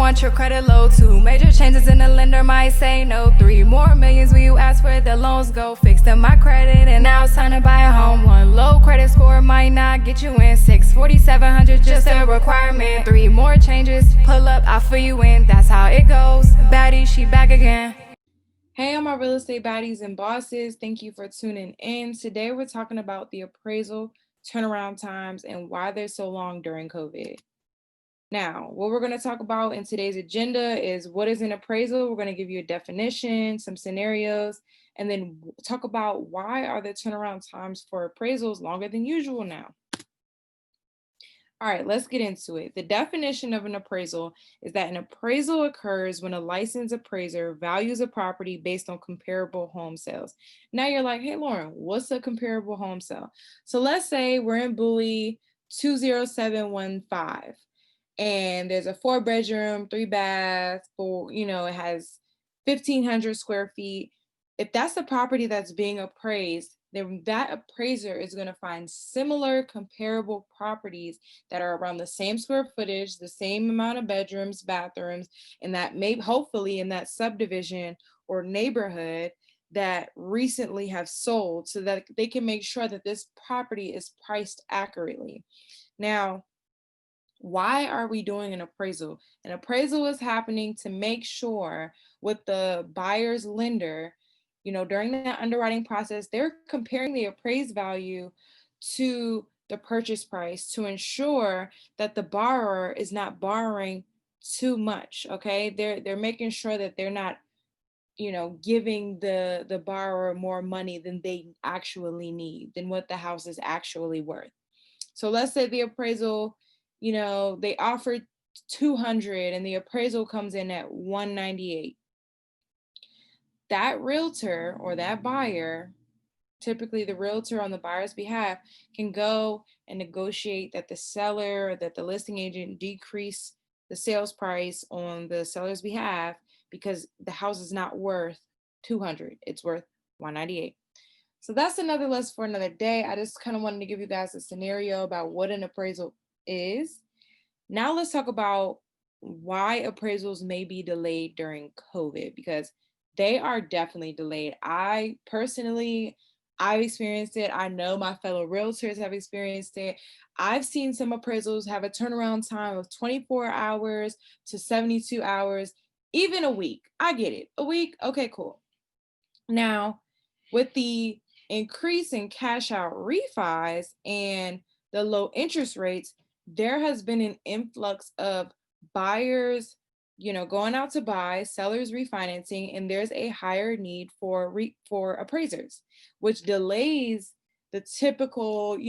want your credit low. 2 major changes and the lender might say no. 3 more millions when you ask where the loans go. Fixed up my credit and now it's time to buy a home. 1 low credit score might not get you in. 64700 just a requirement. 3 more changes, pull up, I'll fill you in. That's how it goes. Baddie, she back again. Hey, all my real estate baddies and bosses. Thank you for tuning in. Today, we're talking about the appraisal turnaround times and why they're so long during COVID. Now, what we're going to talk about in today's agenda is what is an appraisal. We're going to give you a definition, some scenarios, and then talk about why are the turnaround times for appraisals longer than usual now. All right, let's get into it. The definition of an appraisal is that an appraisal occurs when a licensed appraiser values a property based on comparable home sales. Now you're like, hey, Lauren, what's a comparable home sale? So let's say we're in Bowie 20715 and there's a 4-bedroom, 3-bath, it has 1,500 square feet. If that's the property that's being appraised, then that appraiser is going to find similar comparable properties that are around the same square footage, the same amount of bedrooms, bathrooms, and that may hopefully in that subdivision or neighborhood that recently have sold so that they can make sure that this property is priced accurately. Now, why are we doing an appraisal? An appraisal is happening to make sure with the buyer's lender, during that underwriting process, they're comparing the appraised value to the purchase price to ensure that the borrower is not borrowing too much. Okay, they're making sure that they're not, giving the borrower more money than they actually need, than what the house is actually worth. So let's say the appraisal, they offered 200 and the appraisal comes in at 198. That realtor or that buyer, typically the realtor on the buyer's behalf, can go and negotiate that the seller or that the listing agent decrease the sales price on the seller's behalf because the house is not worth 200, it's worth 198. So that's another list for another day. I just kind of wanted to give you guys a scenario about what an appraisal is. Now let's talk about why appraisals may be delayed during COVID, because they are definitely delayed. I've experienced it. I know my fellow realtors have experienced it. I've seen some appraisals have a turnaround time of 24 hours to 72 hours, even a week. I get it. A week, okay, cool. Now, with the increase in cash out refis and the low interest rates, there has been an influx of buyers, going out to buy, sellers refinancing, and there's a higher need for appraisers, which delays the typical,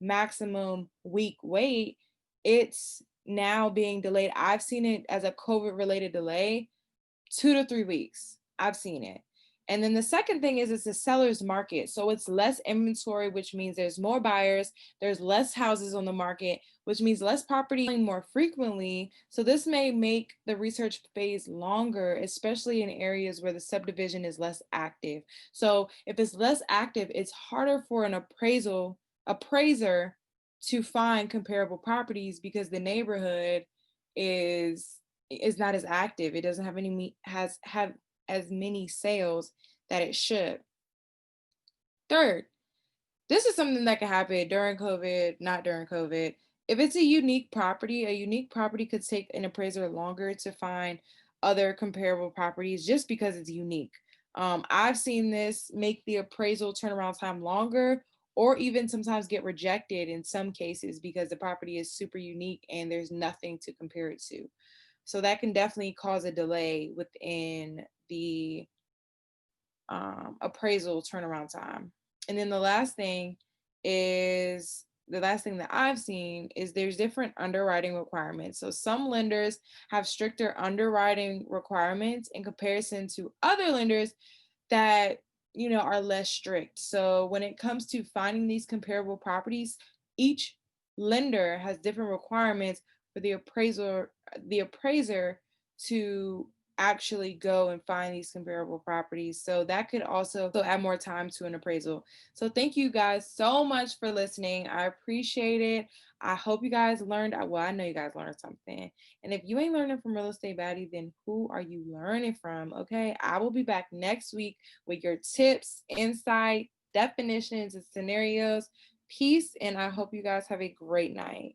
maximum week wait. It's now being delayed. I've seen it as a COVID related delay, 2 to 3 weeks. I've seen it. And then the second thing is it's a seller's market. So it's less inventory, which means there's more buyers, there's less houses on the market, which means less property more frequently. So this may make the research phase longer, especially in areas where the subdivision is less active. So if it's less active, it's harder for an appraiser to find comparable properties because the neighborhood is not as active. It doesn't have as many sales that it should. Third, this is something that can happen during COVID, not during COVID. If it's a unique property could take an appraiser longer to find other comparable properties just because it's unique. I've seen this make the appraisal turnaround time longer or even sometimes get rejected in some cases because the property is super unique and there's nothing to compare it to. So that can definitely cause a delay within the appraisal turnaround time. And then the last thing that I've seen is there's different underwriting requirements. So some lenders have stricter underwriting requirements in comparison to other lenders that are less strict. So when it comes to finding these comparable properties, each lender has different requirements for the appraiser to actually go and find these comparable properties. So that could also add more time to an appraisal. So thank you guys so much for listening. I appreciate it. I hope you guys learned, well, I know you guys learned something. And if you ain't learning from Real Estate Baddie, then who are you learning from? Okay, I will be back next week with your tips, insight, definitions, and scenarios. Peace, and I hope you guys have a great night.